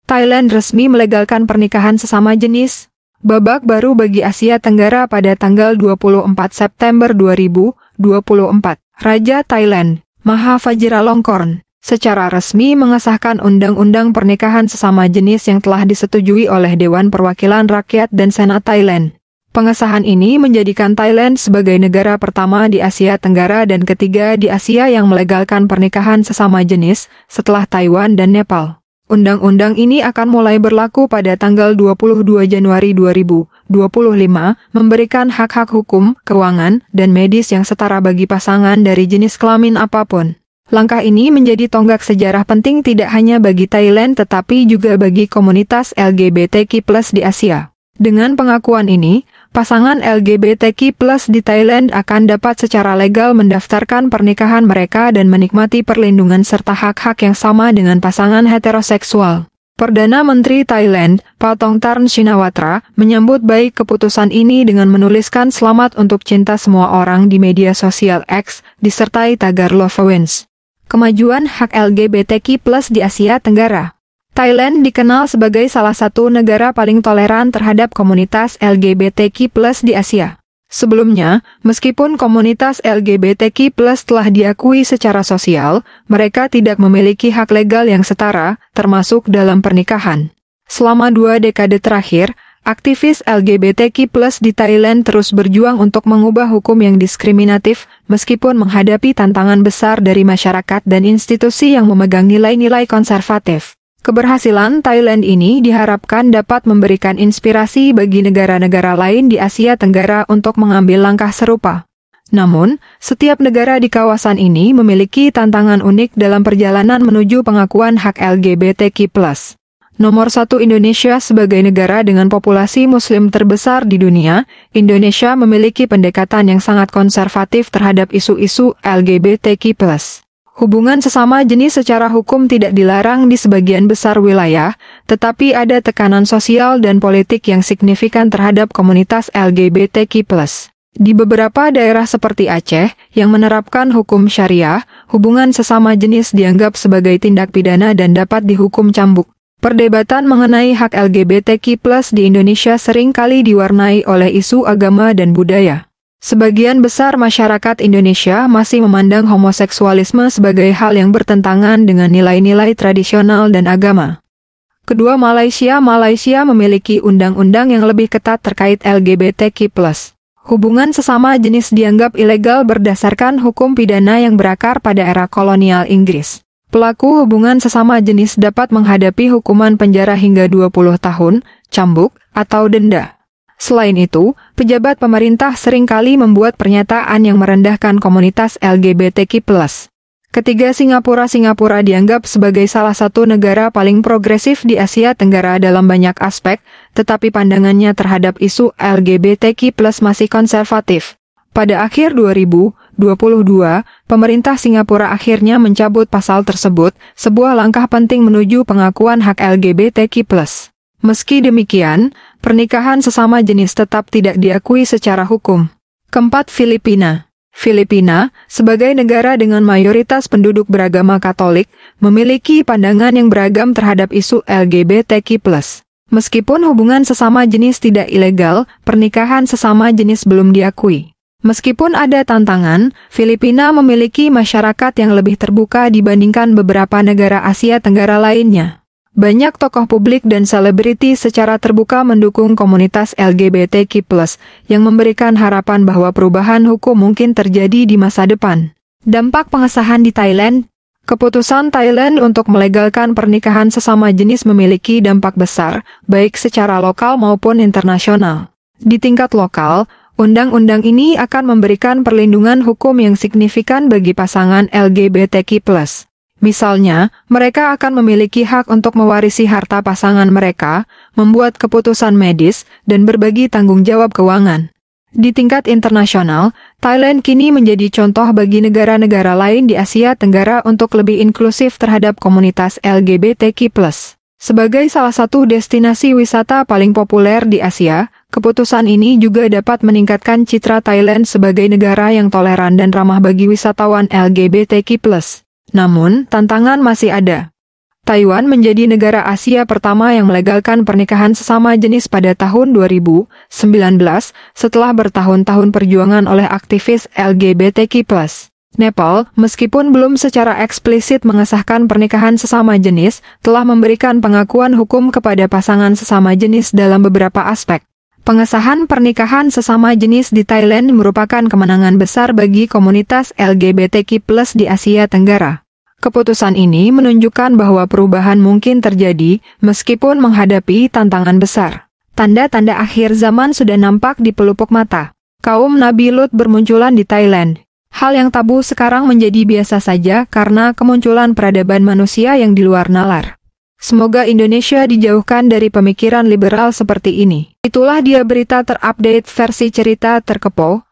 Thailand resmi melegalkan pernikahan sesama jenis. Babak baru bagi Asia Tenggara pada tanggal 24 September 2024. Raja Thailand, Maha Vajiralongkorn, secara resmi mengesahkan Undang-Undang Pernikahan Sesama Jenis yang telah disetujui oleh Dewan Perwakilan Rakyat dan Senat Thailand. Pengesahan ini menjadikan Thailand sebagai negara pertama di Asia Tenggara dan ketiga di Asia yang melegalkan pernikahan sesama jenis, setelah Taiwan dan Nepal. Undang-undang ini akan mulai berlaku pada tanggal 22 Januari 2025, memberikan hak-hak hukum, keuangan, dan medis yang setara bagi pasangan dari jenis kelamin apapun. Langkah ini menjadi tonggak sejarah penting tidak hanya bagi Thailand tetapi juga bagi komunitas LGBTQ+ di Asia. Dengan pengakuan ini, pasangan LGBTQ+ di Thailand akan dapat secara legal mendaftarkan pernikahan mereka dan menikmati perlindungan serta hak-hak yang sama dengan pasangan heteroseksual. Perdana Menteri Thailand, Paetongtarn Shinawatra, menyambut baik keputusan ini dengan menuliskan selamat untuk cinta semua orang di media sosial X, disertai tagar Love Wins. Kemajuan hak LGBTQ+ di Asia Tenggara. Thailand dikenal sebagai salah satu negara paling toleran terhadap komunitas LGBTQ+ di Asia. Sebelumnya, meskipun komunitas LGBTQ+ telah diakui secara sosial, mereka tidak memiliki hak legal yang setara, termasuk dalam pernikahan. Selama 2 dekade terakhir, aktivis LGBTQ+ di Thailand terus berjuang untuk mengubah hukum yang diskriminatif, meskipun menghadapi tantangan besar dari masyarakat dan institusi yang memegang nilai-nilai konservatif. Keberhasilan Thailand ini diharapkan dapat memberikan inspirasi bagi negara-negara lain di Asia Tenggara untuk mengambil langkah serupa. Namun, setiap negara di kawasan ini memiliki tantangan unik dalam perjalanan menuju pengakuan hak LGBTQ+. Nomor 1 Indonesia sebagai negara dengan populasi Muslim terbesar di dunia, Indonesia memiliki pendekatan yang sangat konservatif terhadap isu-isu LGBTQ+. Hubungan sesama jenis secara hukum tidak dilarang di sebagian besar wilayah, tetapi ada tekanan sosial dan politik yang signifikan terhadap komunitas LGBTQ+. Di beberapa daerah seperti Aceh, yang menerapkan hukum syariah, hubungan sesama jenis dianggap sebagai tindak pidana dan dapat dihukum cambuk. Perdebatan mengenai hak LGBTQ+ di Indonesia sering kali diwarnai oleh isu agama dan budaya. Sebagian besar masyarakat Indonesia masih memandang homoseksualisme sebagai hal yang bertentangan dengan nilai-nilai tradisional dan agama. Kedua, Malaysia memiliki undang-undang yang lebih ketat terkait LGBTQ+. Hubungan sesama jenis dianggap ilegal berdasarkan hukum pidana yang berakar pada era kolonial Inggris. Pelaku hubungan sesama jenis dapat menghadapi hukuman penjara hingga 20 tahun, cambuk, atau denda. Selain itu, pejabat pemerintah seringkali membuat pernyataan yang merendahkan komunitas LGBTQ+. Ketiga, Singapura dianggap sebagai salah satu negara paling progresif di Asia Tenggara dalam banyak aspek, tetapi pandangannya terhadap isu LGBTQ+ masih konservatif. Pada akhir 2022, pemerintah Singapura akhirnya mencabut pasal tersebut, sebuah langkah penting menuju pengakuan hak LGBTQ+. Meski demikian, pernikahan sesama jenis tetap tidak diakui secara hukum. Keempat, Filipina, sebagai negara dengan mayoritas penduduk beragama Katolik, memiliki pandangan yang beragam terhadap isu LGBTQ+. Meskipun hubungan sesama jenis tidak ilegal, pernikahan sesama jenis belum diakui. Meskipun ada tantangan, Filipina memiliki masyarakat yang lebih terbuka dibandingkan beberapa negara Asia Tenggara lainnya. Banyak tokoh publik dan selebriti secara terbuka mendukung komunitas LGBTQ+, yang memberikan harapan bahwa perubahan hukum mungkin terjadi di masa depan. Dampak pengesahan di Thailand. Keputusan Thailand untuk melegalkan pernikahan sesama jenis memiliki dampak besar, baik secara lokal maupun internasional. Di tingkat lokal, undang-undang ini akan memberikan perlindungan hukum yang signifikan bagi pasangan LGBTQ+. Misalnya, mereka akan memiliki hak untuk mewarisi harta pasangan mereka, membuat keputusan medis, dan berbagi tanggung jawab keuangan. Di tingkat internasional, Thailand kini menjadi contoh bagi negara-negara lain di Asia Tenggara untuk lebih inklusif terhadap komunitas LGBTQ+. Sebagai salah satu destinasi wisata paling populer di Asia, keputusan ini juga dapat meningkatkan citra Thailand sebagai negara yang toleran dan ramah bagi wisatawan LGBTQ+. Namun, tantangan masih ada. Taiwan menjadi negara Asia pertama yang melegalkan pernikahan sesama jenis pada tahun 2019, setelah bertahun-tahun perjuangan oleh aktivis LGBTQ+. Nepal, meskipun belum secara eksplisit mengesahkan pernikahan sesama jenis, telah memberikan pengakuan hukum kepada pasangan sesama jenis dalam beberapa aspek. Pengesahan pernikahan sesama jenis di Thailand merupakan kemenangan besar bagi komunitas LGBTQ+ di Asia Tenggara. Keputusan ini menunjukkan bahwa perubahan mungkin terjadi, meskipun menghadapi tantangan besar. Tanda-tanda akhir zaman sudah nampak di pelupuk mata. Kaum Nabi Lut bermunculan di Thailand. Hal yang tabu sekarang menjadi biasa saja karena kemunculan peradaban manusia yang di luar nalar. Semoga Indonesia dijauhkan dari pemikiran liberal seperti ini. Itulah dia berita terupdate versi cerita terkepo.